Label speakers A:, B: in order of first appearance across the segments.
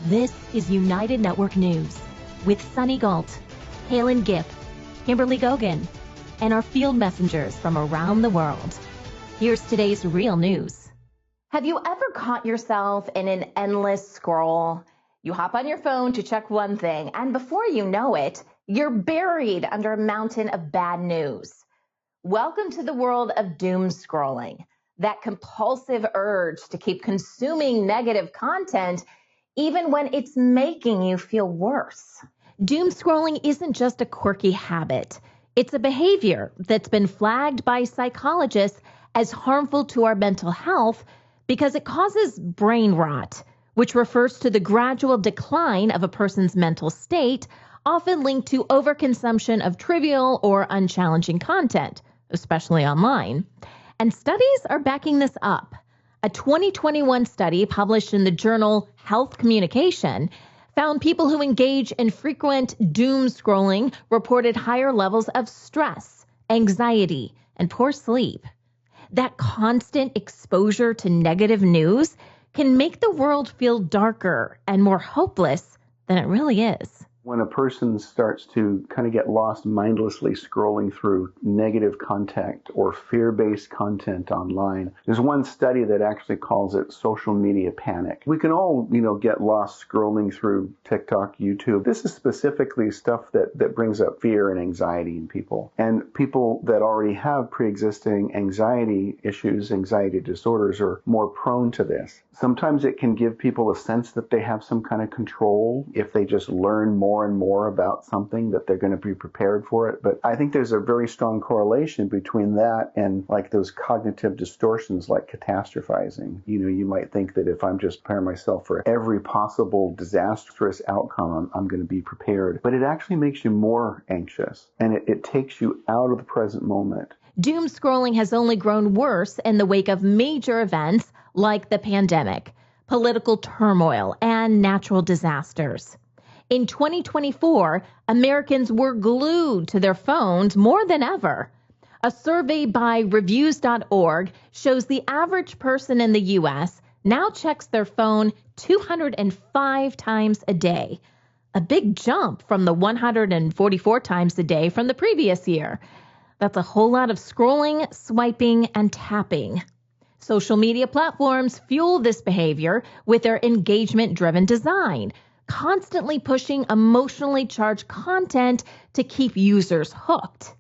A: This is United Network News with Sunny Galt, Calen, Kimberly Gogan, and our field messengers from around the world. Here's today's real news.
B: Have you ever caught yourself in an endless scroll? You hop on your phone to check one thing, and before you know it, you're buried under a mountain of bad news. Welcome to the world of doom scrolling, that compulsive urge to keep consuming negative content even when it's making you feel worse.
A: Doom scrolling isn't just a quirky habit. It's a behavior that's been flagged by psychologists as harmful to our mental health because it causes brain rot, which refers to the gradual decline of a person's mental state, often linked to overconsumption of trivial or unchallenging content, especially online. And studies are backing this up. A 2021 study published in the journal Health Communication found people who engage in frequent doom scrolling reported higher levels of stress, anxiety, and poor sleep. That constant exposure to negative news can make the world feel darker and more hopeless than it really is.
C: When a person starts to kind of get lost mindlessly scrolling through negative content or fear-based content online, there's one study that actually calls it social media panic. We can all, get lost scrolling through TikTok, YouTube. This is specifically stuff that brings up fear and anxiety in people. And people that already have pre-existing anxiety issues, anxiety disorders, are more prone to this. Sometimes it can give people a sense that they have some kind of control if they just learn more and more about something, that they're going to be prepared for it. But I think there's a very strong correlation between that and like those cognitive distortions like catastrophizing. You might think that if I'm just preparing myself for every possible disastrous outcome, I'm going to be prepared. But it actually makes you more anxious, and it takes you out of the present moment.
A: Doom scrolling has only grown worse in the wake of major events like the pandemic, political turmoil, and natural disasters. In 2024, Americans were glued to their phones more than ever. A survey by reviews.org shows the average person in the U.S. now checks their phone 205 times a day, a big jump from the 144 times a day from the previous year. That's a whole lot of scrolling, swiping, and tapping. Social media platforms fuel this behavior with their engagement-driven design, constantly pushing emotionally charged content to keep users hooked.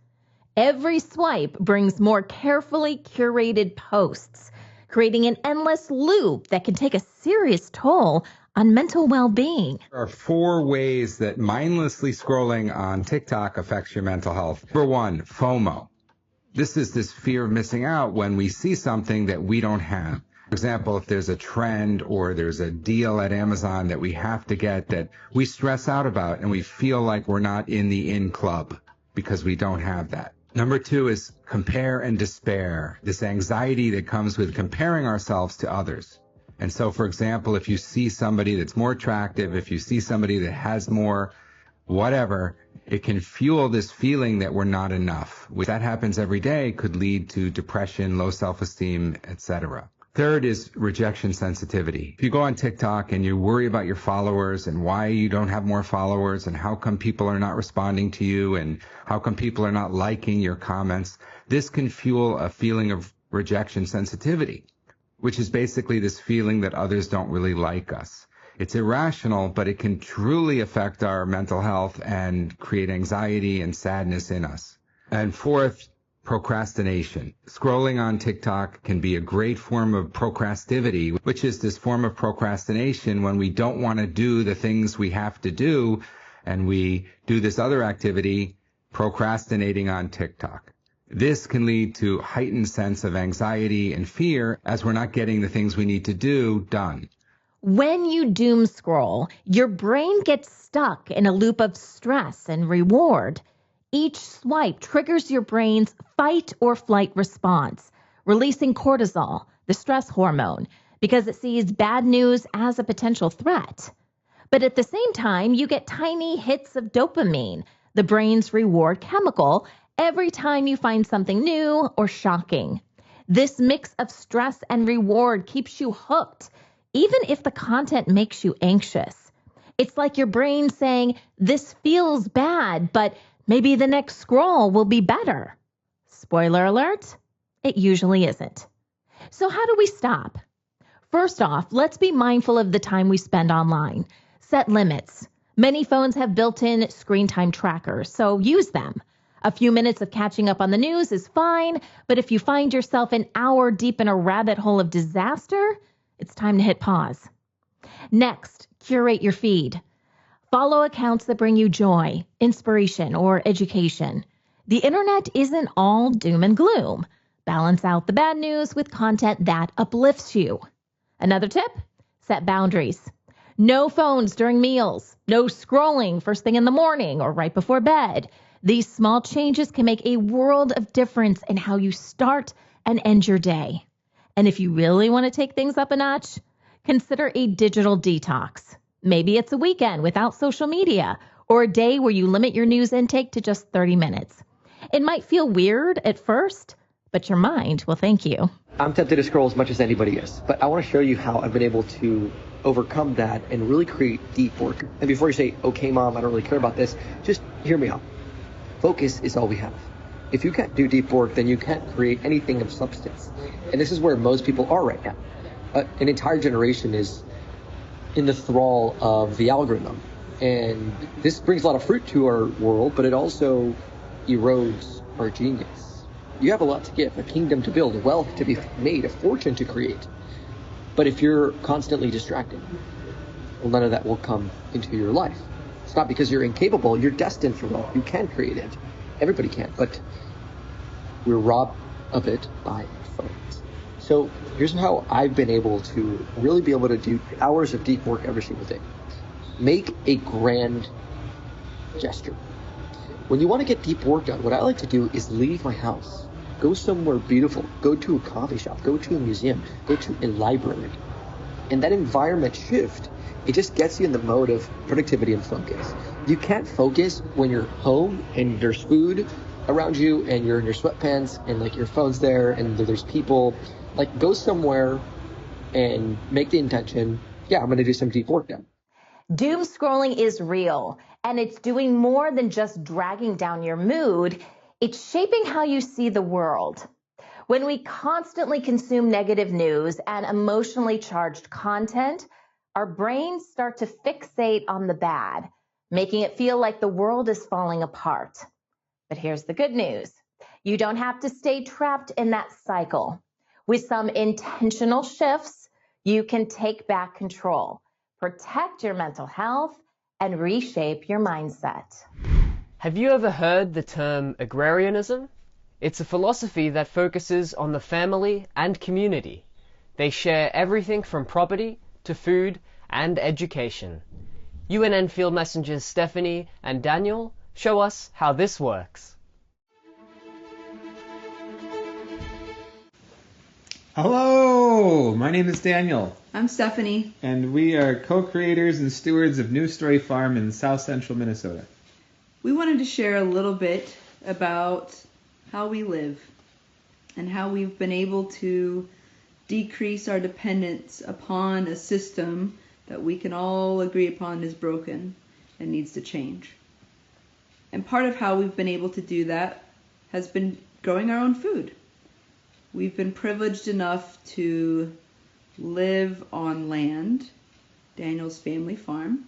A: Every swipe brings more carefully curated posts, creating an endless loop that can take a serious toll on mental well-being.
D: There are 4 ways that mindlessly scrolling on TikTok affects your mental health. Number 1, FOMO. This is this fear of missing out when we see something that we don't have. For example, if there's a trend or there's a deal at Amazon that we have to get that we stress out about and we feel like we're not in the in club because we don't have that. Number 2 is compare and despair, this anxiety that comes with comparing ourselves to others. And so, for example, if you see somebody that's more attractive, if you see somebody that has more whatever, it can fuel this feeling that we're not enough. If that happens every day, could lead to depression, low self-esteem, etc. Third is rejection sensitivity. If you go on TikTok and you worry about your followers and why you don't have more followers and how come people are not responding to you and how come people are not liking your comments, this can fuel a feeling of rejection sensitivity, which is basically this feeling that others don't really like us. It's irrational, but it can truly affect our mental health and create anxiety and sadness in us. And fourth, procrastination. Scrolling on TikTok can be a great form of procrastivity, which is this form of procrastination when we don't want to do the things we have to do and we do this other activity, procrastinating on TikTok. This can lead to a heightened sense of anxiety and fear as we're not getting the things we need to do done.
A: When you doom scroll, your brain gets stuck in a loop of stress and reward. Each swipe triggers your brain's fight or flight response, releasing cortisol, the stress hormone, because it sees bad news as a potential threat. But at the same time, you get tiny hits of dopamine, the brain's reward chemical, every time you find something new or shocking. This mix of stress and reward keeps you hooked, even if the content makes you anxious. It's like your brain saying, this feels bad, but maybe the next scroll will be better. Spoiler alert, it usually isn't. So how do we stop? First off, let's be mindful of the time we spend online. Set limits. Many phones have built-in screen time trackers, so use them. A few minutes of catching up on the news is fine, but if you find yourself an hour deep in a rabbit hole of disaster, it's time to hit pause. Next, curate your feed. Follow accounts that bring you joy, inspiration, or education. The internet isn't all doom and gloom. Balance out the bad news with content that uplifts you. Another tip, set boundaries. No phones during meals, no scrolling first thing in the morning or right before bed. These small changes can make a world of difference in how you start and end your day. And if you really want to take things up a notch, consider a digital detox. Maybe it's a weekend without social media or a day where you limit your news intake to just 30 minutes. It might feel weird at first, but your mind will thank you.
E: I'm tempted to scroll as much as anybody is, but I want to show you how I've been able to overcome that and really create deep work. And before you say, okay, mom, I don't really care about this, just hear me out. Focus is all we have. If you can't do deep work, then you can't create anything of substance. And this is where most people are right now. An entire generation is in the thrall of the algorithm. And this brings a lot of fruit to our world, but it also erodes our genius. You have a lot to give, a kingdom to build, wealth to be made, a fortune to create. But if you're constantly distracted, well, none of that will come into your life. It's not because you're incapable, you're destined for wealth. You can create it. Everybody can, but we're robbed of it by phones. So here's how I've been able to really be able to do hours of deep work every single day. Make a grand gesture. When you want to get deep work done, what I like to do is leave my house. Go somewhere beautiful. Go to a coffee shop. Go to a museum. Go to a library. And that environment shift, it just gets you in the mode of productivity and focus. You can't focus when you're home and there's food around you and you're in your sweatpants and like your phone's there and there's people. Like go somewhere and make the intention, yeah, I'm going to do some deep work now.
B: Doom scrolling is real, and it's doing more than just dragging down your mood. It's shaping how you see the world. When we constantly consume negative news and emotionally charged content, our brains start to fixate on the bad, making it feel like the world is falling apart. But here's the good news. You don't have to stay trapped in that cycle. With some intentional shifts, you can take back control, protect your mental health, and reshape your mindset.
F: Have you ever heard the term agrarianism? It's a philosophy that focuses on the family and community. They share everything from property to food and education. UNN Field Messengers Stephanie and Daniel show us how this works.
G: Hello, my name is Daniel.
H: I'm Stephanie.
G: And we are co-creators and stewards of New Story Farm in south central Minnesota.
H: We wanted to share a little bit about how we live and how we've been able to decrease our dependence upon a system that we can all agree upon is broken and needs to change. And part of how we've been able to do that has been growing our own food. We've been privileged enough to live on land, Daniel's family farm,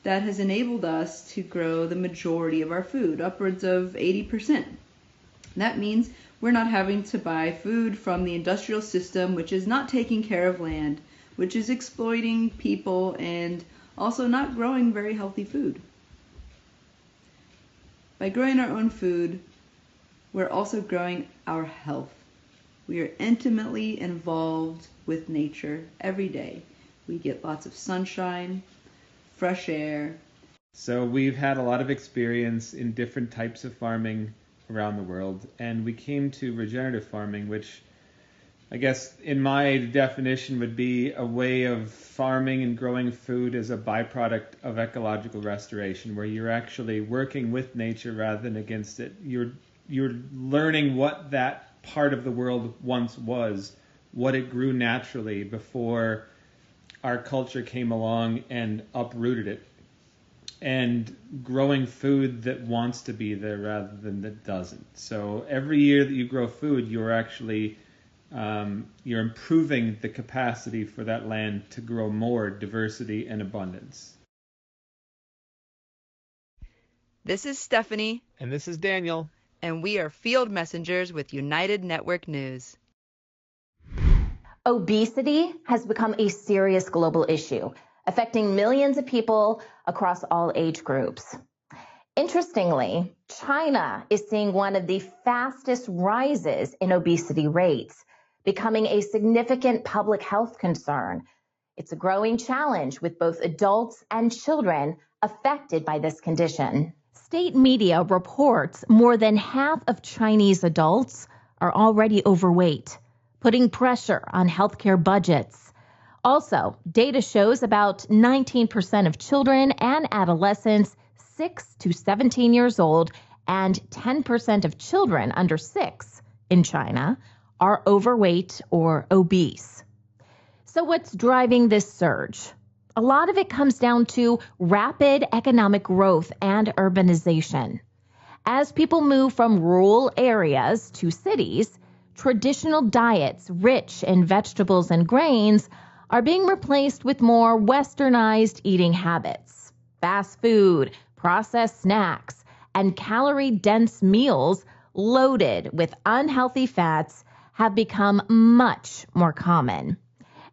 H: that has enabled us to grow the majority of our food, upwards of 80%. That means we're not having to buy food from the industrial system, which is not taking care of land, which is exploiting people and also not growing very healthy food. By growing our own food, we're also growing our health. We are intimately involved with nature every day. We get lots of sunshine, fresh air.
G: So we've had a lot of experience in different types of farming around the world, and we came to regenerative farming, which I guess in my definition would be a way of farming and growing food as a byproduct of ecological restoration, where you're actually working with nature rather than against it. You're learning what that part of the world once was, what it grew naturally before our culture came along and uprooted it, and growing food that wants to be there rather than that doesn't. So every year that you grow food, you're actually you're improving the capacity for that land to grow more diversity and abundance.
I: This is Stephanie.
J: And this is Daniel.
I: And we are field messengers with United Network News.
B: Obesity has become a serious global issue, affecting millions of people across all age groups. Interestingly, China is seeing one of the fastest rises in obesity rates, becoming a significant public health concern. It's a growing challenge with both adults and children affected by this condition.
A: State media reports more than half of Chinese adults are already overweight, putting pressure on healthcare budgets. Also, data shows about 19% of children and adolescents 6 to 17 years old and 10% of children under 6 in China are overweight or obese. So what's driving this surge? A lot of it comes down to rapid economic growth and urbanization. As people move from rural areas to cities, traditional diets rich in vegetables and grains are being replaced with more westernized eating habits. Fast food, processed snacks, and calorie-dense meals loaded with unhealthy fats have become much more common.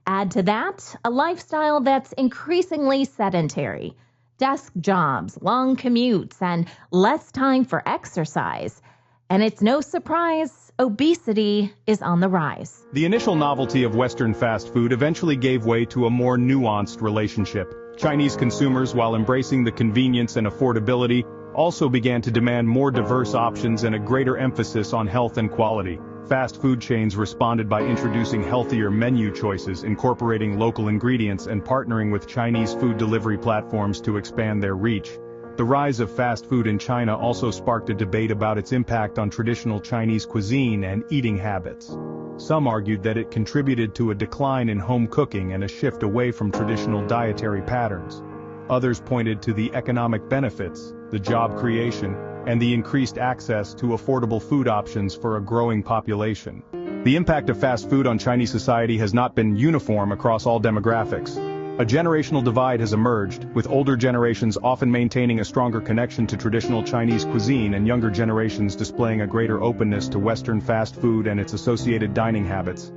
A: Add to that a lifestyle that's increasingly sedentary, desk jobs, long commutes, and less time for exercise. And it's no surprise, obesity is on the rise.
K: The initial novelty of Western fast food eventually gave way to a more nuanced relationship. Chinese consumers, while embracing the convenience and affordability, also began to demand more diverse options and a greater emphasis on health and quality. Fast food chains responded by introducing healthier menu choices, incorporating local ingredients, and partnering with Chinese food delivery platforms to expand their reach. The rise of fast food in China also sparked a debate about its impact on traditional Chinese cuisine and eating habits. Some argued that it contributed to a decline in home cooking and a shift away from traditional dietary patterns. Others pointed to the economic benefits, the job creation, and the increased access to affordable food options for a growing population. The impact of fast food on Chinese society has not been uniform across all demographics. A generational divide has emerged, with older generations often maintaining a stronger connection to traditional Chinese cuisine and younger generations displaying a greater openness to Western fast food and its associated dining habits.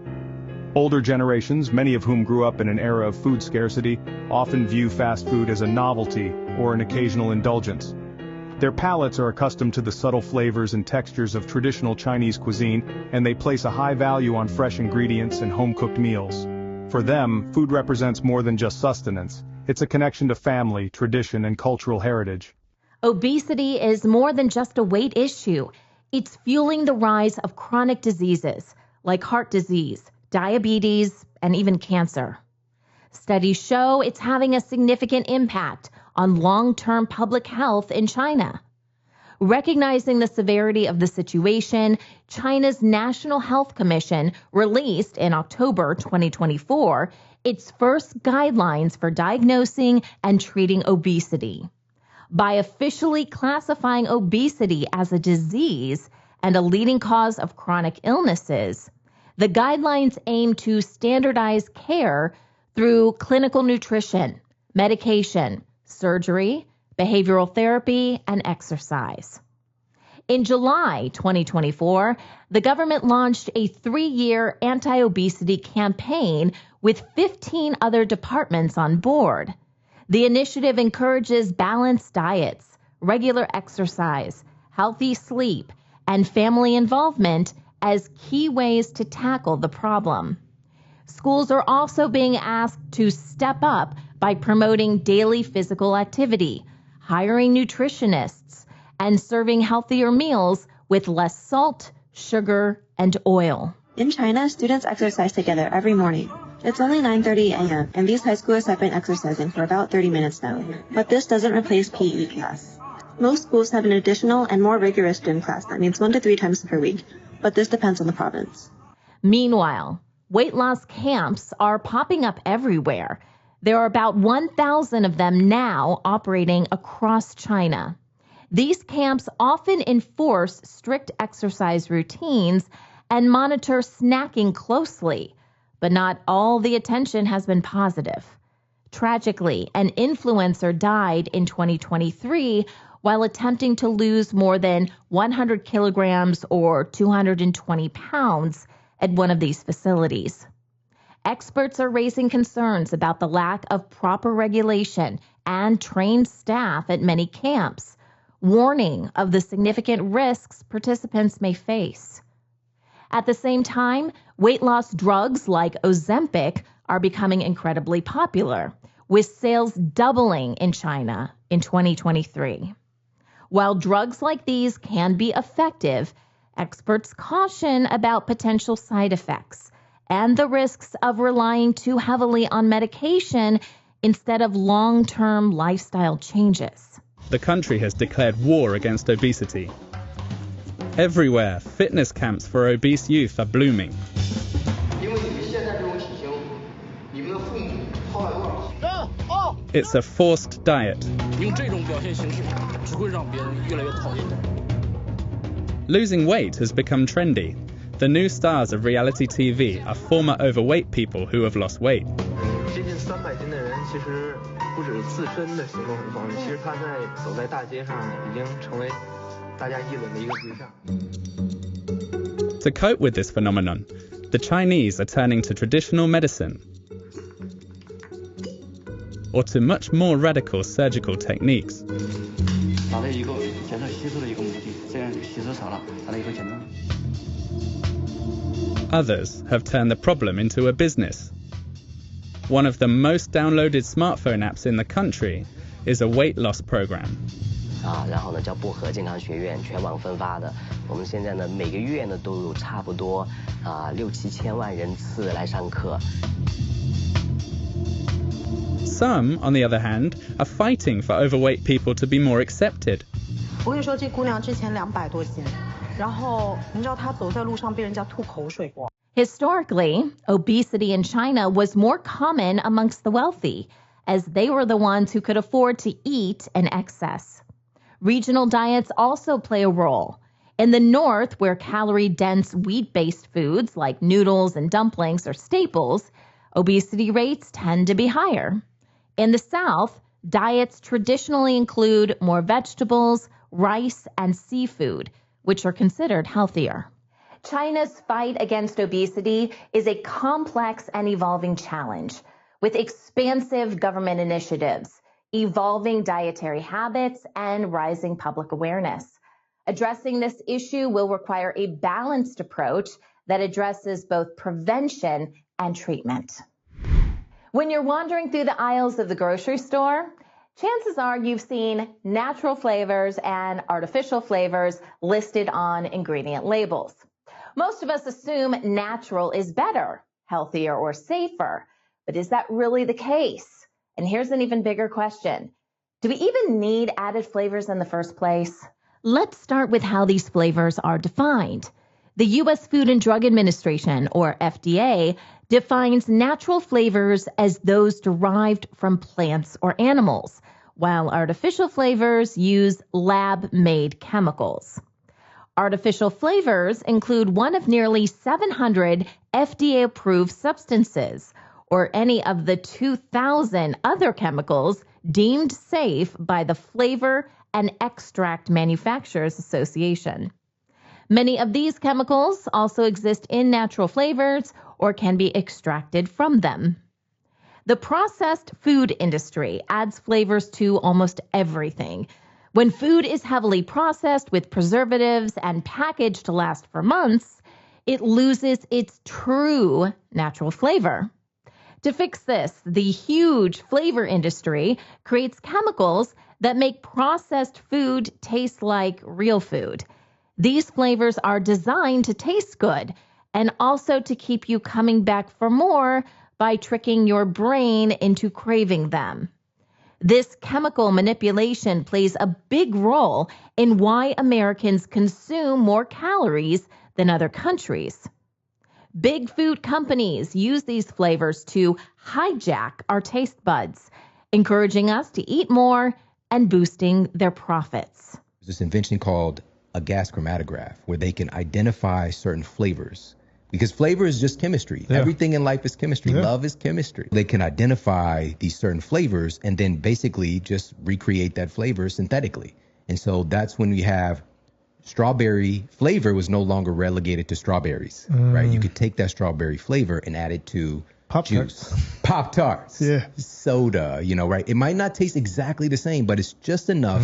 K: Older generations, many of whom grew up in an era of food scarcity, often view fast food as a novelty or an occasional indulgence. Their palates are accustomed to the subtle flavors and textures of traditional Chinese cuisine, and they place a high value on fresh ingredients and home-cooked meals. For them, food represents more than just sustenance. It's a connection to family, tradition, and cultural heritage.
A: Obesity is more than just a weight issue. It's fueling the rise of chronic diseases like heart disease, diabetes, and even cancer. Studies show it's having a significant impact on long-term public health in China. Recognizing the severity of the situation, China's National Health Commission released in October 2024 its first guidelines for diagnosing and treating obesity. By officially classifying obesity as a disease and a leading cause of chronic illnesses, the guidelines aim to standardize care through clinical nutrition, medication, surgery, behavioral therapy, and exercise. In July 2024, the government launched a 3-year anti-obesity campaign with 15 other departments on board. The initiative encourages balanced diets, regular exercise, healthy sleep, and family involvement as key ways to tackle the problem. Schools are also being asked to step up by promoting daily physical activity, hiring nutritionists, and serving healthier meals with less salt, sugar, and oil.
L: In China, students exercise together every morning. It's only 9:30 a.m., and these high schoolers have been exercising for about 30 minutes now. But this doesn't replace PE class. Most schools have an additional and more rigorous gym class that meets 1 to 3 times per week, but this depends on the province.
A: Meanwhile, weight loss camps are popping up everywhere. There are about 1,000 of them now operating across China. These camps often enforce strict exercise routines and monitor snacking closely, but not all the attention has been positive. Tragically, an influencer died in 2023 while attempting to lose more than 100 kilograms or 220 pounds at one of these facilities. Experts are raising concerns about the lack of proper regulation and trained staff at many camps, warning of the significant risks participants may face. At the same time, weight loss drugs like Ozempic are becoming incredibly popular, with sales doubling in China in 2023. While drugs like these can be effective, experts caution about potential side effects and the risks of relying too heavily on medication instead of long-term lifestyle changes.
J: The country has declared war against obesity. Everywhere, fitness camps for obese youth are blooming. It's a forced diet. Losing weight has become trendy. The new stars of reality TV are former overweight people who have lost weight. To cope with this phenomenon, the Chinese are turning to traditional medicine or to much more radical surgical techniques. Others have turned the problem into a business. One of the most downloaded smartphone apps in the country is a weight loss program.
M: 然后呢叫薄荷健康学院全网分发的，我们现在呢每个月呢都有差不多6-7千万人次来上课。
J: Some, on the other hand, are fighting for overweight people to be more accepted.
N: 我跟你说，这姑娘之前200多斤，然后你知道她走在路上被人家吐口水过。
A: Historically, obesity in China was more common amongst the wealthy, as they were the ones who could afford to eat in excess. Regional diets also play a role. In the north, where calorie-dense wheat-based foods like noodles and dumplings are staples, obesity rates tend to be higher. In the south, diets traditionally include more vegetables, rice, and seafood, which are considered healthier.
B: China's fight against obesity is a complex and evolving challenge, with expansive government initiatives, evolving dietary habits, and rising public awareness. Addressing this issue will require a balanced approach that addresses both prevention and treatment. When you're wandering through the aisles of the grocery store, chances are you've seen natural flavors and artificial flavors listed on ingredient labels. Most of us assume natural is better, healthier, or safer. But is that really the case? And here's an even bigger question. Do we even need added flavors in the first place?
A: Let's start with how these flavors are defined. The U.S. Food and Drug Administration, or FDA, defines natural flavors as those derived from plants or animals, while artificial flavors use lab-made chemicals. Artificial flavors include one of nearly 700 FDA-approved substances, or any of the 2,000 other chemicals deemed safe by the Flavor and Extract Manufacturers Association. Many of these chemicals also exist in natural flavors or can be extracted from them. The processed food industry adds flavors to almost everything. When food is heavily processed with preservatives and packaged to last for months, it loses its true natural flavor. To fix this, the huge flavor industry creates chemicals that make processed food taste like real food. These flavors are designed to taste good and also to keep you coming back for more by tricking your brain into craving them. This chemical manipulation plays a big role in why Americans consume more calories than other countries. Big food companies use these flavors to hijack our taste buds, encouraging us to eat more and boosting their profits.
O: There's this invention called a gas chromatograph where they can identify certain flavors. Because flavor is just chemistry. Yeah. Everything in life is chemistry. Yeah. Love is chemistry. They can identify these certain flavors and then basically just recreate that flavor synthetically. And so that's when we have strawberry flavor was no longer relegated to strawberries, right? You could take that strawberry flavor and add it to juice. Pop-Tarts. Yeah. Soda, right? It might not taste exactly the same, but it's just enough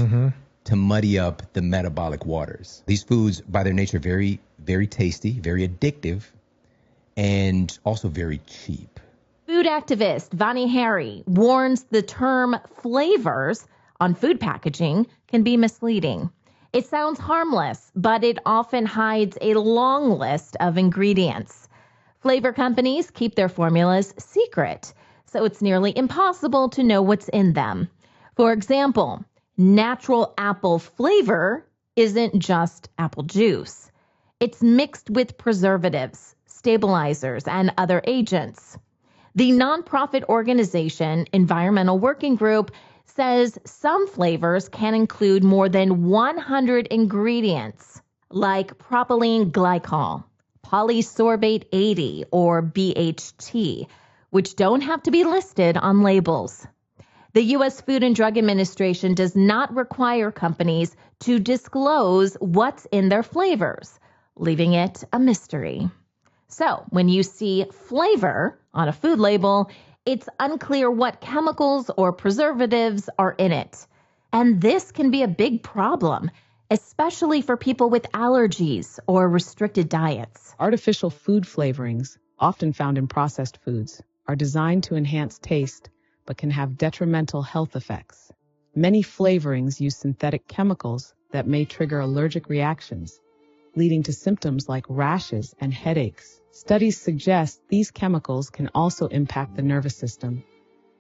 O: to muddy up the metabolic waters. These foods, by their nature, very, very tasty, very addictive, and also very cheap.
A: Food activist Vani Hari warns the term flavors on food packaging can be misleading. It sounds harmless, but it often hides a long list of ingredients. Flavor companies keep their formulas secret, so it's nearly impossible to know what's in them. For example, natural apple flavor isn't just apple juice. It's mixed with preservatives, stabilizers, and other agents. The nonprofit organization Environmental Working Group says some flavors can include more than 100 ingredients, like propylene glycol, polysorbate 80, or BHT, which don't have to be listed on labels. The U.S. Food and Drug Administration does not require companies to disclose what's in their flavors, leaving it a mystery. So when you see flavor on a food label, it's unclear what chemicals or preservatives are in it. And this can be a big problem, especially for people with allergies or restricted diets.
P: Artificial food flavorings, often found in processed foods, are designed to enhance taste, but can have detrimental health effects. Many flavorings use synthetic chemicals that may trigger allergic reactions, leading to symptoms like rashes and headaches. Studies suggest these chemicals can also impact the nervous system,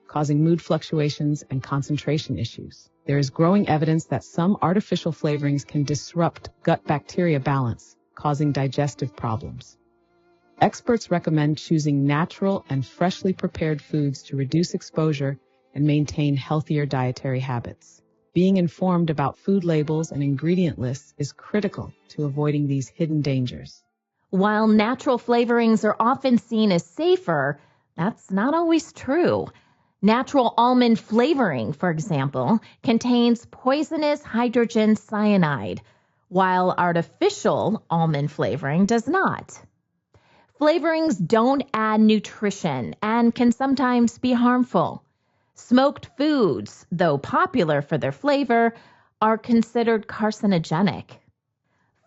P: causing mood fluctuations and concentration issues. There is growing evidence that some artificial flavorings can disrupt gut bacteria balance, causing digestive problems. Experts recommend choosing natural and freshly prepared foods to reduce exposure and maintain healthier dietary habits. Being informed about food labels and ingredient lists is critical to avoiding these hidden dangers.
A: While natural flavorings are often seen as safer, that's not always true. Natural almond flavoring, for example, contains poisonous hydrogen cyanide, while artificial almond flavoring does not. Flavorings don't add nutrition and can sometimes be harmful. Smoked foods, though popular for their flavor, are considered carcinogenic.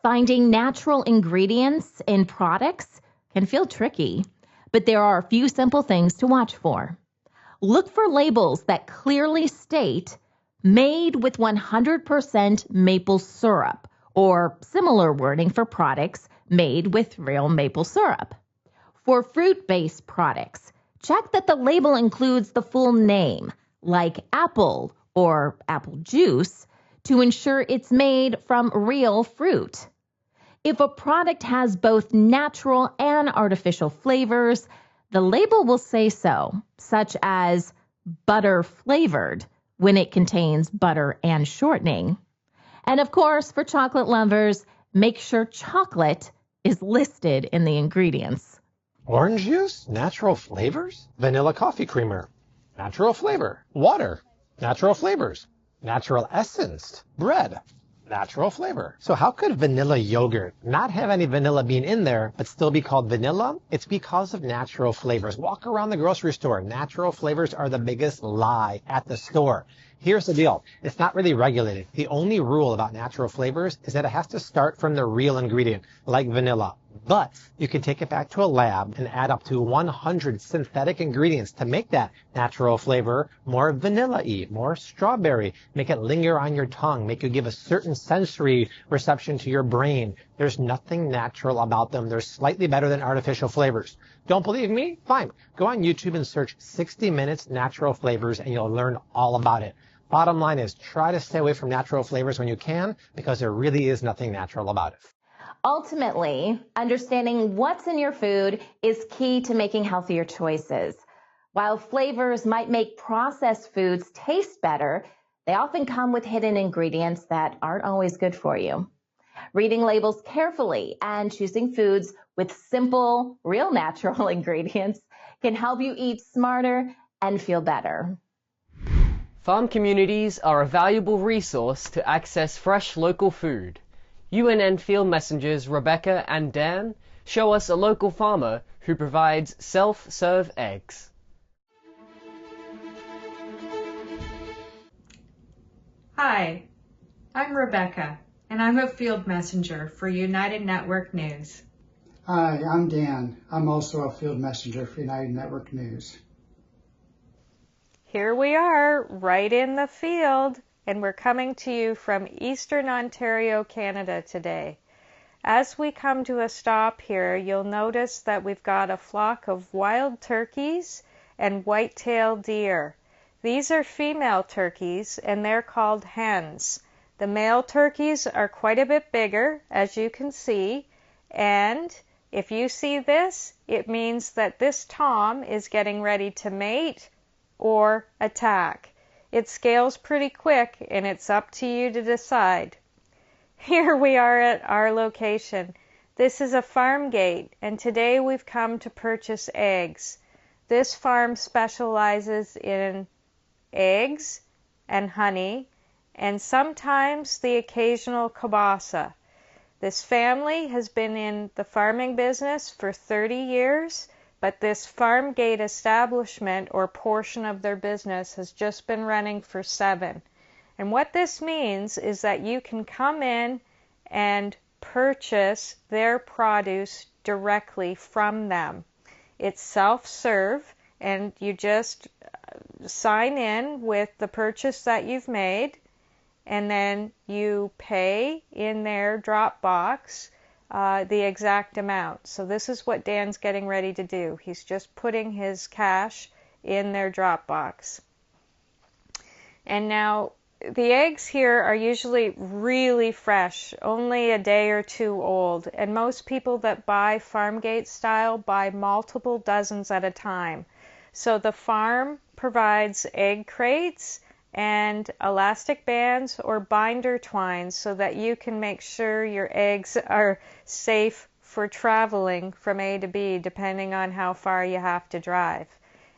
A: Finding natural ingredients in products can feel tricky, but there are a few simple things to watch for. Look for labels that clearly state made with 100% maple syrup, or similar wording for products made with real maple syrup. For fruit-based products, check that the label includes the full name, like apple or apple juice, to ensure it's made from real fruit. If a product has both natural and artificial flavors, the label will say so, such as butter flavored when it contains butter and shortening. And of course, for chocolate lovers, make sure chocolate is listed in the ingredients.
Q: Orange juice, natural flavors, vanilla coffee creamer, natural flavor, water, natural flavors, natural essence, bread, natural flavor. So how could vanilla yogurt not have any vanilla bean in there, but still be called vanilla? It's because of natural flavors. Walk around the grocery store. Natural flavors are the biggest lie at the store. Here's the deal. It's not really regulated. The only rule about natural flavors is that it has to start from the real ingredient, like vanilla. But you can take it back to a lab and add up to 100 synthetic ingredients to make that natural flavor more vanilla-y, more strawberry, make it linger on your tongue, make you give a certain sensory reception to your brain. There's nothing natural about them. They're slightly better than artificial flavors. Don't believe me? Fine. Go on YouTube and search 60 Minutes Natural Flavors and you'll learn all about it. Bottom line is try to stay away from natural flavors when you can because there really is nothing natural about it.
B: Ultimately, understanding what's in your food is key to making healthier choices. While flavors might make processed foods taste better, they often come with hidden ingredients that aren't always good for you. Reading labels carefully and choosing foods with simple, real natural ingredients can help you eat smarter and feel better.
F: Farm communities are a valuable resource to access fresh local food. UNN field messengers Rebecca and Dan show us a local farmer who provides self-serve eggs.
R: Hi, I'm Rebecca, and I'm a field messenger for United Network News.
S: Hi, I'm Dan. I'm also a field messenger for United Network News.
T: Here we are, right in the field, and we're coming to you from Eastern Ontario, Canada today. As we come to a stop here, you'll notice that we've got a flock of wild turkeys and white-tailed deer. These are female turkeys, and they're called hens. The male turkeys are quite a bit bigger, as you can see, and if you see this, it means that this tom is getting ready to mate or attack. It scales pretty quick, and it's up to you to decide. Here we are at our location. This is a Farmgate, and today we've come to purchase eggs. This farm specializes in eggs and honey, and sometimes the occasional kielbasa. This family has been in the farming business for 30 years, but this Farmgate establishment or portion of their business has just been running for 7. And what this means is that you can come in and purchase their produce directly from them. It's self-serve, and you just sign in with the purchase that you've made, and then you pay in their drop box the exact amount. So this is what Dan's getting ready to do. He's just putting his cash in their drop box. And now the eggs here are usually really fresh, only a day or 2 old, and most people that buy Farmgate style buy multiple dozens at a time. So the farm provides egg crates and elastic bands or binder twines so that you can make sure your eggs are safe for traveling from A to B depending on how far you have to drive.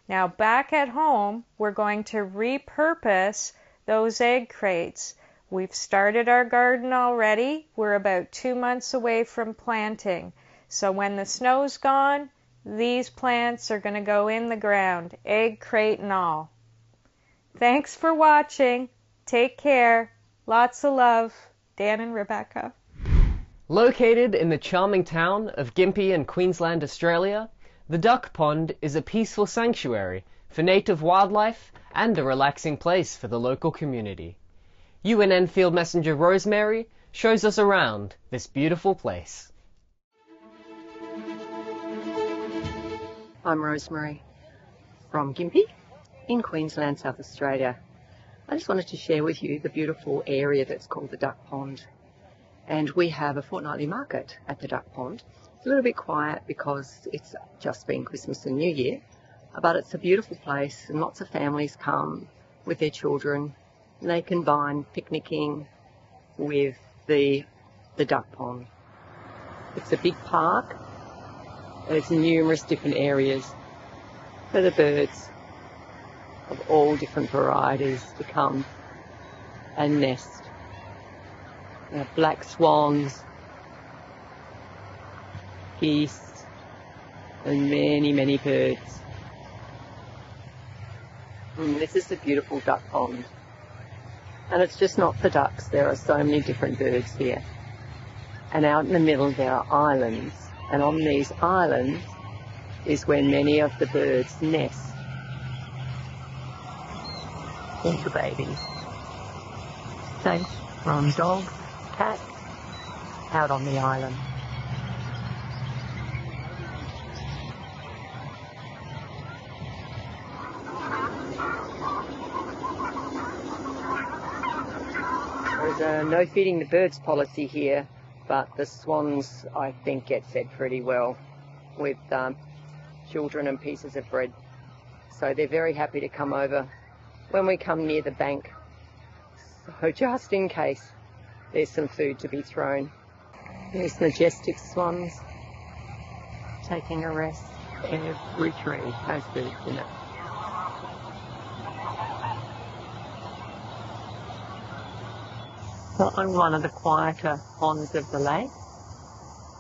T: Now back at home, we're going to repurpose those egg crates. We've started our garden already. We're about 2 months away from planting. So when the snow's gone, these plants are going to go in the ground, egg crate and all. Thanks for watching. Take care. Lots of love. Dan and Rebecca.
F: Located in the charming town of Gympie in Queensland, Australia, the Duck Pond is a peaceful sanctuary for native wildlife and a relaxing place for the local community. UNN Field Messenger Rosemary shows us around this beautiful place.
U: I'm Rosemary from Gympie in Queensland, South Australia. I just wanted to share with you the beautiful area that's called the Duck Pond. And we have a fortnightly market at the Duck Pond. It's a little bit quiet because it's just been Christmas and New Year, but it's a beautiful place and lots of families come with their children and they combine picnicking with the Duck Pond. It's a big park. There's numerous different areas for the birds of all different varieties to come and nest. There are black swans, geese, and many, many birds. And this is the beautiful duck pond. And it's just not for ducks, there are so many different birds here. And out in the middle there are islands. And on these islands is where many of the birds nest. Little babies. Same from dogs, cats, out on the island. There's a no feeding the birds policy here but the swans, I think, get fed pretty well with children and pieces of bread. So they're very happy to come over when we come near the bank. So just in case there's some food to be thrown. There's majestic swans taking a rest. Every tree has birds in it. So on one of the quieter ponds of the lake,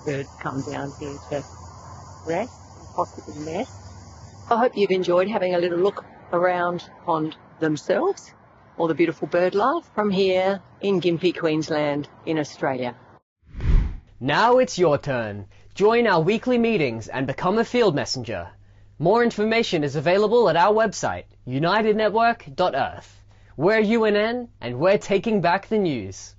U: birds come down here to rest and possibly nest. I hope you've enjoyed having a little look around pond themselves, all the beautiful bird life from here in Gympie, Queensland, in Australia.
F: Now it's your turn. Join our weekly meetings and become a field messenger. More information is available at our website, unitednetwork.earth. We're UNN, and we're taking back the news.